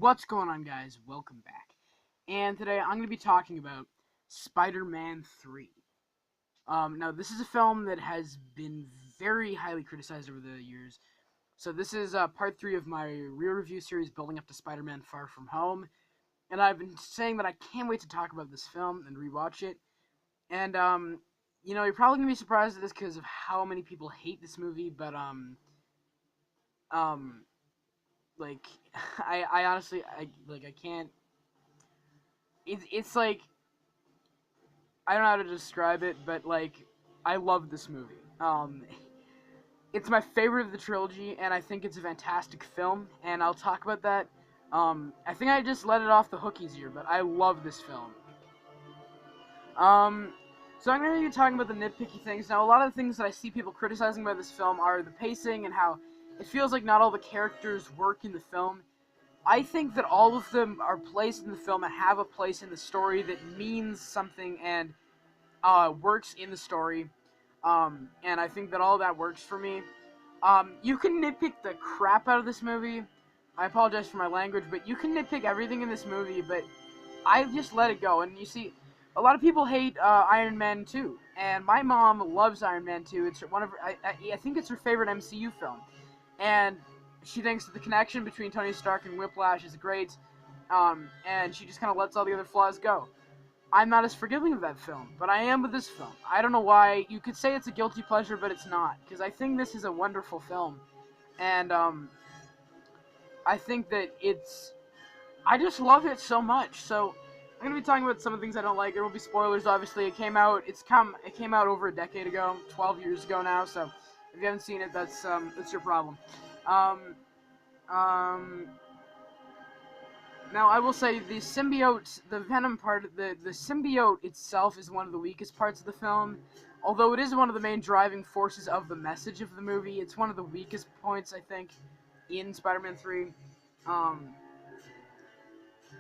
What's going on, guys? Welcome back. And today I'm going to be talking about Spider-Man 3. Now, this is a film that has been very highly criticized over the years. So this is part 3 of my real review series building up to Spider-Man Far From Home. And I've been saying that I can't wait to talk about this film and rewatch it. And, you're probably going to be surprised at this because of how many people hate this movie, but, um, like, I honestly, I can't, it's like, I don't know how to describe it, but like I love this movie. It's my favorite of the trilogy, and I think it's a fantastic film. And I'll talk about that. I think I just let it off the hook easier, but I love this film. Um, so I'm going to be talking about the nitpicky things. Now, a lot of the things that I see people criticizing about this film are the pacing and how it feels like not all the characters work in the film. I think that all of them are placed in the film and have a place in the story that means something and works in the story, and I think that all that works for me. You can nitpick the crap out of this movie. I apologize for my language, but you can nitpick everything in this movie, but I just let it go. And you see, a lot of people hate Iron Man 2, and my mom loves Iron Man 2. It's one of her, I think it's her favorite MCU film, and she thinks that the connection between Tony Stark and Whiplash is great, and she just kind of lets all the other flaws go. I'm not as forgiving of that film, but I am with this film. I don't know why. You could say it's a guilty pleasure, but it's not, because I think this is a wonderful film, and I think that I just love it so much. So I'm gonna be talking about some of the things I don't like. There will be spoilers, obviously. It came out over a decade ago, 12 years ago now. So if you haven't seen it, that's your problem. Um, um, Now, I will say the symbiote, the Venom part, the symbiote itself is one of the weakest parts of the film. Although it is one of the main driving forces of the message of the movie, it's one of the weakest points, I think, in Spider-Man 3.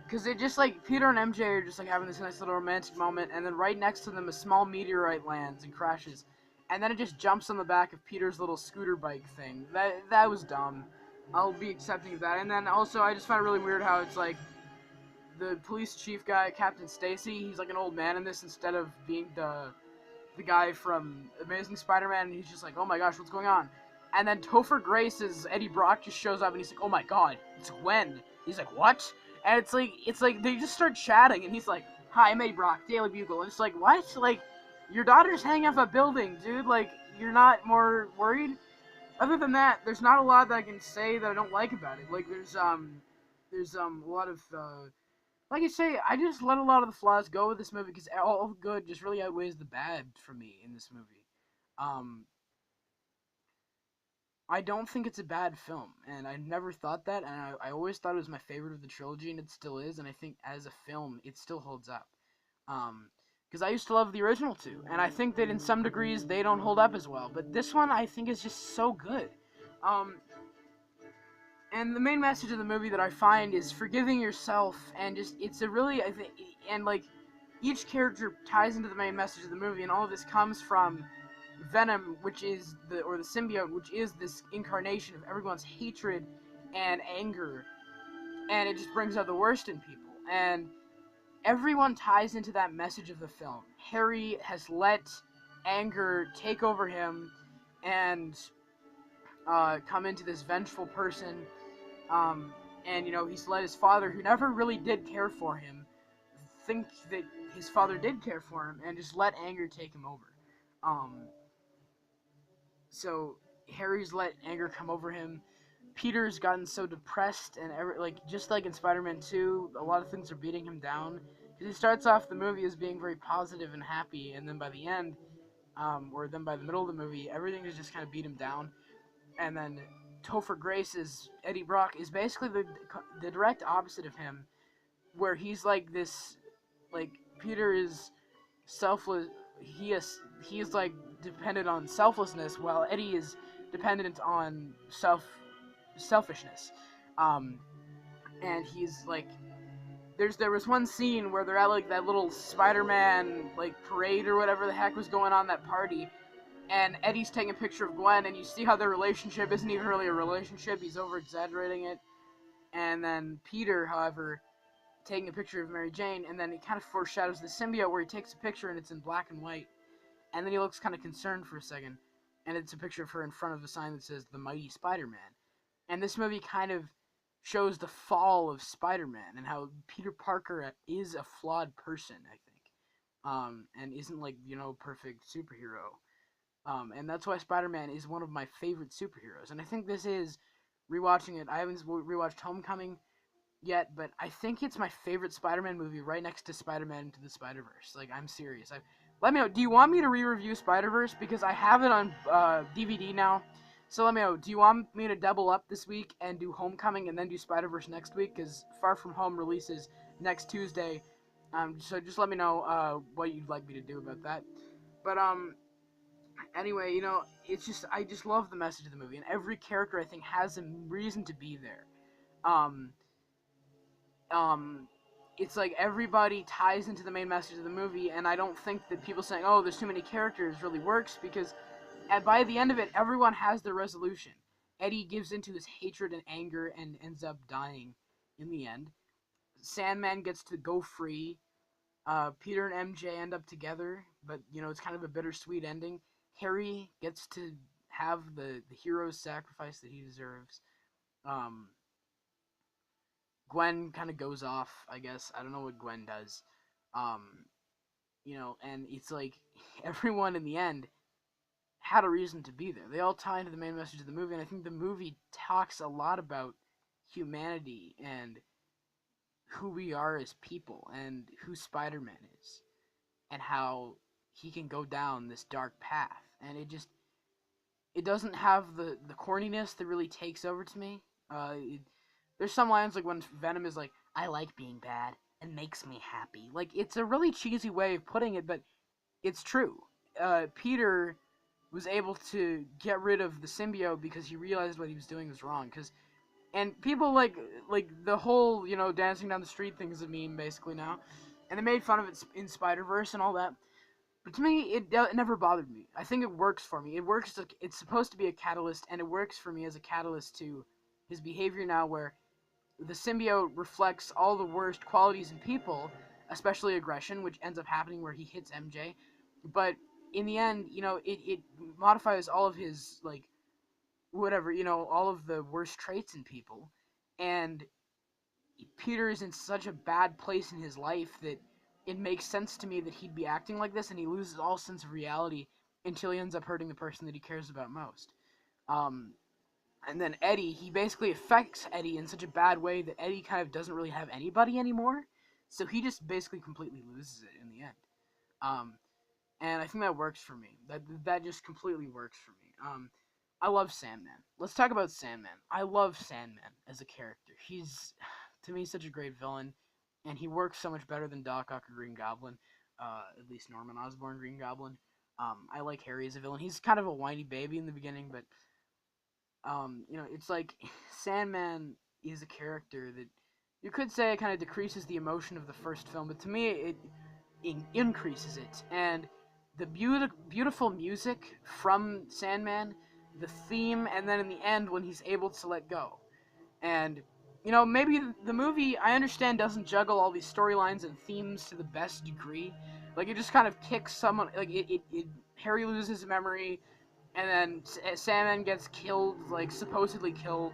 Because it just, like, Peter and MJ are just, like, having this nice little romantic moment, and then right next to them a small meteorite lands and crashes. And then it just jumps on the back of Peter's little scooter bike thing. That was dumb. I'll be accepting of that. And then also, I just find it really weird how it's, like, the police chief guy, Captain Stacy, he's like an old man in this instead of being the guy from Amazing Spider-Man, and he's just like, oh my gosh, what's going on? And then Topher Grace's Eddie Brock just shows up, and he's like, oh my god, it's Gwen. He's like, what? And it's like they just start chatting, and he's like, hi, I'm Eddie Brock, Daily Bugle. And it's like, what? Like, your daughter's hanging off a building, dude. Like, you're not more worried? Other than that, there's not a lot that I can say that I don't like about it. Like, there's a lot of, like I say, I just let a lot of the flaws go with this movie because all the good just really outweighs the bad for me in this movie. Um, I don't think it's a bad film, and I never thought that, and I always thought it was my favorite of the trilogy, and it still is, and I think as a film, it still holds up. Because I used to love the original two, and I think that in some degrees they don't hold up as well, but this one I think is just so good. Um, and the main message of the movie that I find is forgiving yourself, and just it's a really I think and like each character ties into the main message of the movie, and all of this comes from Venom, which is the symbiote, which is this incarnation of everyone's hatred and anger, and it just brings out the worst in people, and everyone ties into that message of the film. Harry has let anger take over him and come into this vengeful person. And, he's let his father, who never really did care for him, think that his father did care for him, and just let anger take him over. So Harry's let anger come over him. Peter's gotten so depressed, and just like in Spider-Man 2, a lot of things are beating him down. Because he starts off the movie as being very positive and happy, and then by the end, or then by the middle of the movie, everything has just kind of beat him down. And then Topher Grace's Eddie Brock is basically the direct opposite of him, where he's like this, like Peter is selfless. He is like dependent on selflessness, while Eddie is dependent on selfishness. And he's like, there was one scene where they're at like that little Spider-Man like parade or whatever the heck was going on, that party, and Eddie's taking a picture of Gwen, and you see how their relationship isn't even really a relationship. He's over exaggerating it, and then Peter, however, taking a picture of Mary Jane, and then it kind of foreshadows the symbiote where he takes a picture and it's in black and white, and then he looks kind of concerned for a second, and it's a picture of her in front of a sign that says "The Mighty Spider-Man," and this movie kind of shows the fall of Spider-Man and how Peter Parker is a flawed person, I think, and isn't like perfect superhero. And that's why Spider-Man is one of my favorite superheroes. And I think this is, rewatching it, I haven't rewatched Homecoming yet, but I think it's my favorite Spider-Man movie right next to Spider-Man Into the Spider-Verse. Like, I'm serious. Let me know, do you want me to re-review Spider-Verse? Because I have it on DVD now. So let me know, do you want me to double up this week and do Homecoming and then do Spider-Verse next week? Because Far From Home releases next Tuesday. So just let me know what you'd like me to do about that. But, anyway, it's just, I just love the message of the movie, and every character I think has a reason to be there. Um, it's like everybody ties into the main message of the movie, and I don't think that people saying, "Oh, there's too many characters," really works, because by the end of it, everyone has their resolution. Eddie gives into his hatred and anger and ends up dying in the end. Sandman gets to go free. Peter and MJ end up together, but it's kind of a bittersweet ending. Harry gets to have the hero's sacrifice that he deserves. Um, Gwen kind of goes off, I guess. I don't know what Gwen does. Um, and it's like everyone in the end had a reason to be there. They all tie into the main message of the movie, and I think the movie talks a lot about humanity and who we are as people and who Spider-Man is and how he can go down this dark path. And it doesn't have the corniness that really takes over to me. There's some lines like when Venom is like, "I like being bad. It makes me happy." Like, it's a really cheesy way of putting it, but it's true. Peter was able to get rid of the symbiote because he realized what he was doing was wrong. And people like the whole dancing down the street thing is a meme basically now, and they made fun of it in Spider-Verse and all that. But to me, it never bothered me. I think it works for me. It works. It's supposed to be a catalyst, and it works for me as a catalyst to his behavior now, where the symbiote reflects all the worst qualities in people, especially aggression, which ends up happening where he hits MJ. But in the end, it modifies all of his, like, whatever, all of the worst traits in people. And Peter is in such a bad place in his life that it makes sense to me that he'd be acting like this, and he loses all sense of reality until he ends up hurting the person that he cares about most. Um, and then Eddie, he basically affects Eddie in such a bad way that Eddie kind of doesn't really have anybody anymore. So he just basically completely loses it in the end. Um, and I think that works for me. That just completely works for me. I love Sandman. Let's talk about Sandman. I love Sandman as a character. He's, to me, such a great villain, and he works so much better than Doc Ock or Green Goblin. At least Norman Osborn Green Goblin. I like Harry as a villain. He's kind of a whiny baby in the beginning, but it's like Sandman is a character that you could say kind of decreases the emotion of the first film, but to me it increases it. And the beautiful music from Sandman, the theme, and then in the end when he's able to let go. And maybe the movie, I understand, doesn't juggle all these storylines and themes to the best degree. Like, it just kind of kicks someone, like Harry loses memory, and then Sandman gets killed, like, supposedly killed.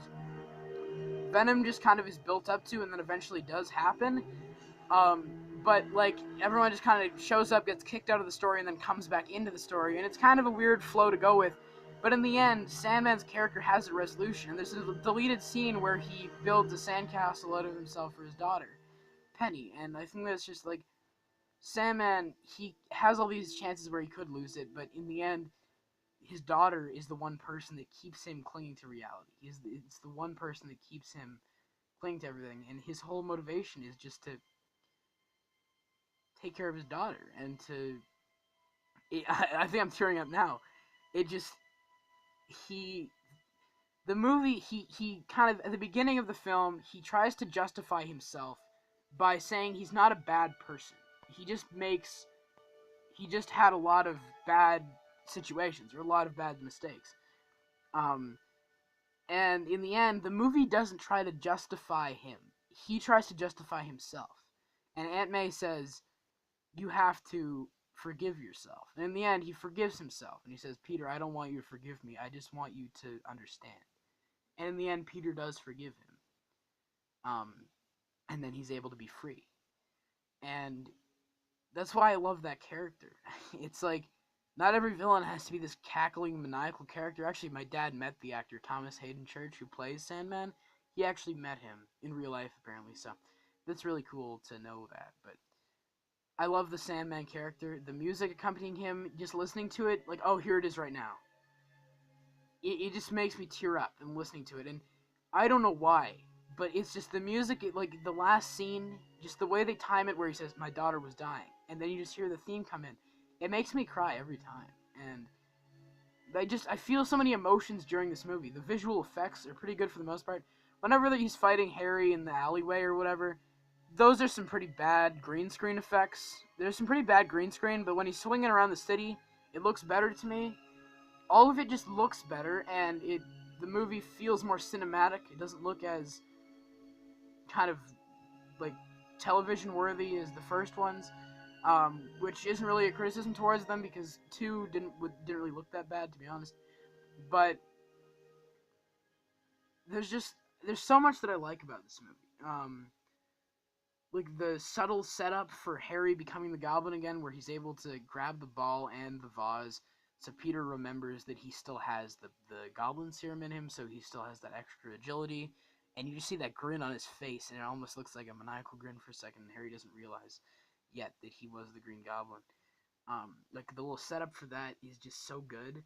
Venom just kind of is built up to, and then eventually does happen. Um, but, like, everyone just kind of shows up, gets kicked out of the story, and then comes back into the story, and it's kind of a weird flow to go with. But in the end, Sandman's character has a resolution, and there's a deleted scene where he builds a sandcastle out of himself for his daughter, Penny, and I think that's just, like, Sandman, he has all these chances where he could lose it, but in the end, his daughter is the one person that keeps him clinging to reality. It's the one person that keeps him clinging to everything, and his whole motivation is just to take care of his daughter, and to... I think I'm tearing up now. It just... He... The movie, he kind of, at the beginning of the film, he tries to justify himself by saying he's not a bad person. He just had a lot of bad situations, or a lot of bad mistakes. And in the end, the movie doesn't try to justify him. He tries to justify himself. And Aunt May says, you have to forgive yourself. And in the end, he forgives himself. And he says, Peter, I don't want you to forgive me. I just want you to understand. And in the end, Peter does forgive him. And then he's able to be free. And that's why I love that character. It's like, not every villain has to be this cackling, maniacal character. Actually, my dad met the actor Thomas Hayden Church, who plays Sandman. He actually met him in real life, apparently, so that's really cool to know that. But I love the Sandman character. The music accompanying him, just listening to it, like, oh, here it is right now. It just makes me tear up in listening to it, and I don't know why, but it's just the music, like, the last scene, just the way they time it where he says, my daughter was dying, and then you just hear the theme come in. It makes me cry every time, and I feel so many emotions during this movie. The visual effects are pretty good for the most part. Whenever he's fighting Harry in the alleyway or whatever, those are some pretty bad green screen effects. There's some pretty bad green screen, but when he's swinging around the city, it looks better to me. All of it just looks better, and the movie feels more cinematic. It doesn't look as kind of like television worthy as the first ones. Which isn't really a criticism towards them, because 2 didn't really look that bad, to be honest. But there's so much that I like about this movie. Like the subtle setup for Harry becoming the Goblin again, where he's able to grab the ball and the vase, so Peter remembers that he still has the Goblin serum in him, so he still has that extra agility. And you just see that grin on his face, and it almost looks like a maniacal grin for a second, and Harry doesn't realize yet that he was the Green Goblin. Like the little setup for that is just so good.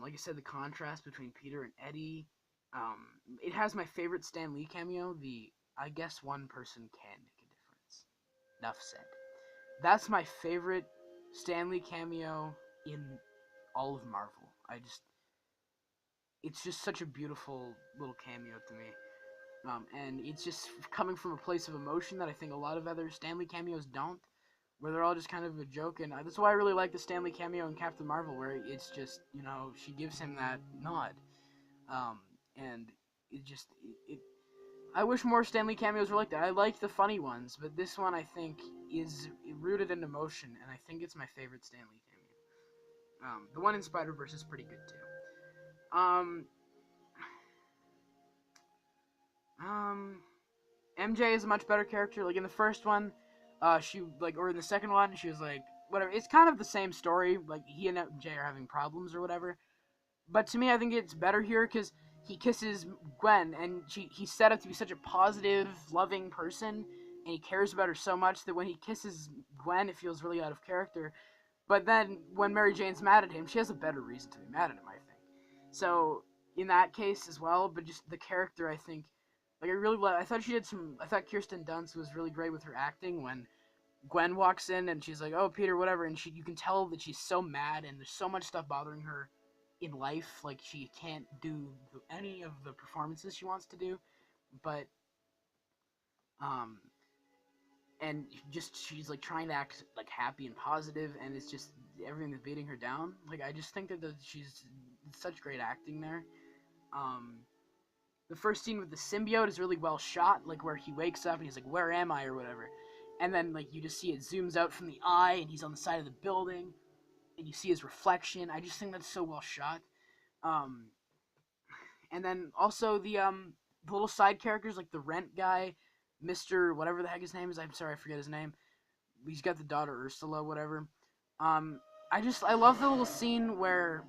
Like I said, the contrast between Peter and Eddie. It has my favorite Stan Lee cameo. I guess one person can make a difference. Enough said. That's my favorite Stan Lee cameo in all of Marvel. It's just such a beautiful little cameo to me. And it's just coming from a place of emotion that I think a lot of other Stan Lee cameos don't, where they're all just kind of a joke. And that's why I really like the Stan Lee cameo in Captain Marvel, where it's just, she gives him that nod. And I wish more Stan Lee cameos were like that. I like the funny ones, but this one I think is rooted in emotion, and I think it's my favorite Stan Lee cameo. The one in Spider-Verse is pretty good too. MJ is a much better character. Like in the first one, or in the second one, she was like, whatever. It's kind of the same story. Like he and MJ are having problems or whatever. But to me, I think it's better here because he kisses Gwen, and he's set up to be such a positive, loving person, and he cares about her so much that when he kisses Gwen, it feels really out of character. But then when Mary Jane's mad at him, she has a better reason to be mad at him, I think. So in that case as well, but just the character, I think. Like I thought Kirsten Dunst was really great with her acting when Gwen walks in and she's like, "Oh, Peter, whatever," and you can tell that she's so mad and there's so much stuff bothering her in life. Like she can't do any of the performances she wants to do, but and just she's like trying to act like happy and positive, and it's just everything is beating her down. Like I just think that she's such great acting there. The first scene with the symbiote is really well shot, like where he wakes up and he's like, "Where am I?" or whatever. And then like you just see it zooms out from the eye and he's on the side of the building and you see his reflection. I just think that's so well shot. And then also the little side characters like the rent guy, Mr. whatever the heck his name is. I'm sorry, I forget his name. He's got the daughter Ursula, whatever. I love the little scene where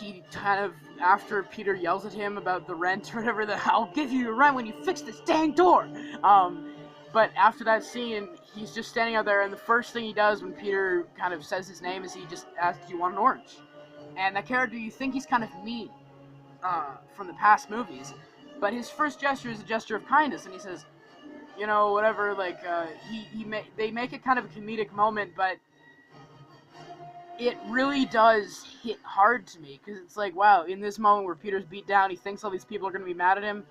he kind of, after Peter yells at him about the rent or whatever, I'll give you your rent when you fix this dang door. But after that scene, he's just standing out there, and the first thing he does when Peter kind of says his name is he just asks, "Do you want an orange?" And that character, you think he's kind of mean from the past movies, but his first gesture is a gesture of kindness, and he says, whatever, like, they make it kind of a comedic moment, but it really does hit hard to me, because it's like, wow, in this moment where Peter's beat down, he thinks all these people are going to be mad at him,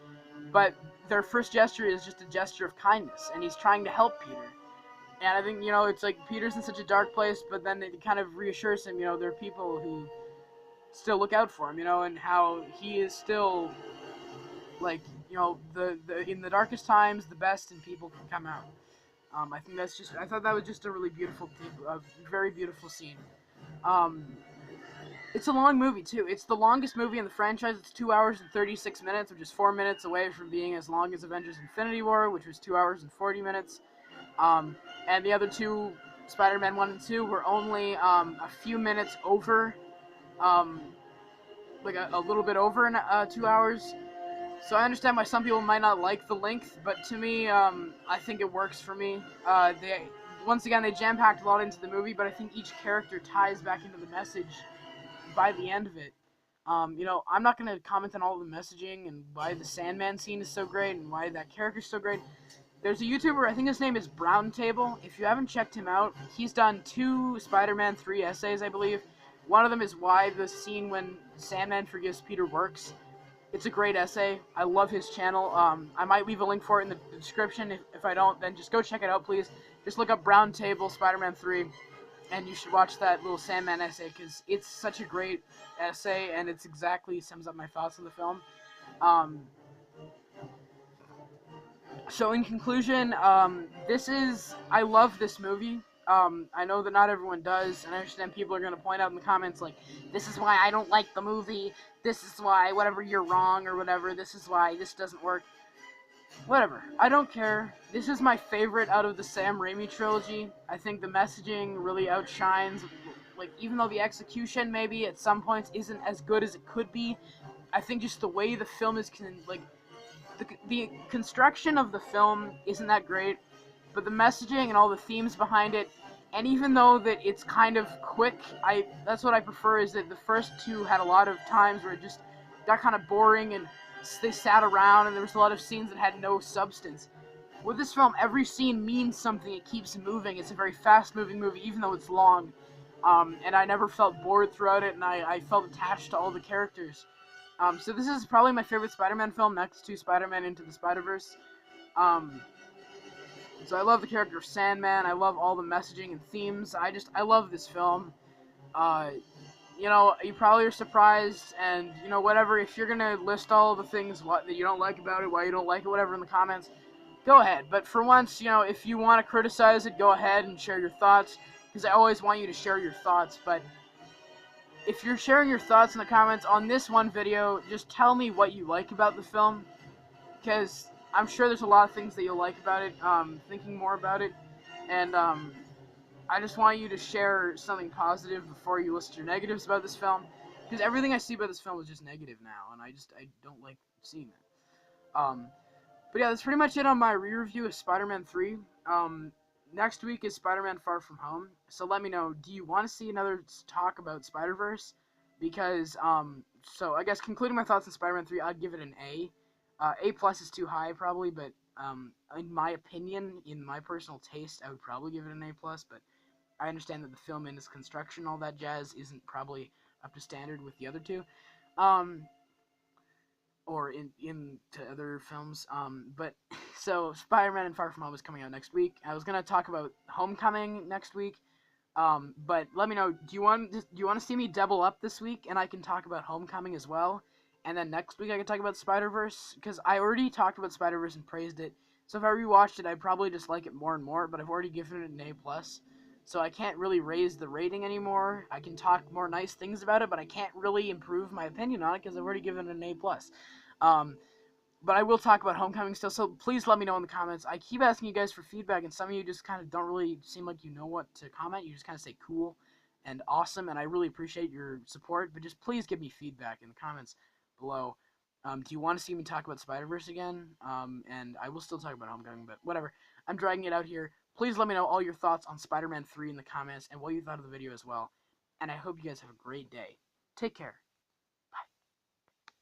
but their first gesture is just a gesture of kindness, and he's trying to help Peter. And I think, it's like Peter's in such a dark place, but then it kind of reassures him, there are people who still look out for him, and how he is still, like, the in the darkest times, the best in people can come out. I thought that was just a really beautiful, a very beautiful scene. Um, it's a long movie too. It's the longest movie in the franchise. It's 2 hours and 36 minutes, which is 4 minutes away from being as long as Avengers: Infinity War, which was 2 hours and 40 minutes. Um, and the other two, Spider-Man 1 and 2, were only a few minutes over, um, like a little bit over 2 hours. So I understand why some people might not like the length, but to me, I think it works for me. They once again they jam-packed a lot into the movie, but I think each character ties back into the message by the end of it. I'm not gonna comment on all the messaging and why the Sandman scene is so great and why that character's so great. There's a YouTuber, I think his name is Brown Table. If you haven't checked him out, he's done 2 Spider-Man 3 essays, I believe. One of them is why the scene when Sandman forgives Peter works. It's a great essay. I love his channel. I might leave a link for it in the description. If I don't, then just go check it out, please. Just look up Brown Table Spider-Man 3, and you should watch that little Sandman essay, because it's such a great essay, and it's exactly sums up my thoughts on the film. Um, So in conclusion, I love this movie. I know that not everyone does, and I understand people are going to point out in the comments, like, this is why I don't like the movie, this is why, whatever, you're wrong, or whatever, this is why this doesn't work. Whatever. I don't care. This is my favorite out of the Sam Raimi trilogy. I think the messaging really outshines, like, even though the execution maybe at some points isn't as good as it could be, I think just the way the film is, the construction of the film isn't that great, but the messaging and all the themes behind it, and even though that it's kind of quick, that's what I prefer, is that the first two had a lot of times where it just got kind of boring and they sat around and there was a lot of scenes that had no substance. With this film, every scene means something. It keeps moving. It's a very fast-moving movie, even though it's long. And I never felt bored throughout it, and I felt attached to all the characters. So this is probably my favorite Spider-Man film, next to Spider-Man Into the Spider-Verse. Um, so I love the character of Sandman. I love all the messaging and themes. I love this film. Uh, you probably are surprised, and, whatever, if you're gonna list all the things that you don't like about it, why you don't like it, whatever, in the comments, go ahead. But for once, if you want to criticize it, go ahead and share your thoughts, because I always want you to share your thoughts, but if you're sharing your thoughts in the comments on this one video, just tell me what you like about the film, because I'm sure there's a lot of things that you'll like about it, thinking more about it, and I just want you to share something positive before you list your negatives about this film, because everything I see about this film is just negative now, and I don't like seeing it. But yeah, that's pretty much it on my re-review of Spider-Man 3. Next week is Spider-Man Far From Home, so let me know, do you want to see another talk about Spider-Verse? Because, so I guess concluding my thoughts on Spider-Man 3, I'd give it an A. A plus is too high, probably, but, in my opinion, in my personal taste, I would probably give it an A plus, but I understand that the film and its construction, all that jazz, isn't probably up to standard with the other two. Um, or in to other films. But so Spider-Man and Far From Home is coming out next week. I was gonna talk about Homecoming next week. But let me know. Do you want to see me double up this week, and I can talk about Homecoming as well, and then next week I can talk about Spider-Verse, because I already talked about Spider-Verse and praised it. So if I rewatched it, I'd probably just like it more and more. But I've already given it an A plus, so I can't really raise the rating anymore. I can talk more nice things about it, but I can't really improve my opinion on it because I've already given it an A plus. Um, but I will talk about Homecoming still, so please let me know in the comments. I keep asking you guys for feedback, and some of you just kind of don't really seem like you know what to comment. You just kind of say cool and awesome, and I really appreciate your support, but just please give me feedback in the comments below. Do you want to see me talk about Spider-Verse again? And I will still talk about Homecoming, but whatever. I'm dragging it out here. Please let me know all your thoughts on Spider-Man 3 in the comments, and what you thought of the video as well. And I hope you guys have a great day. Take care.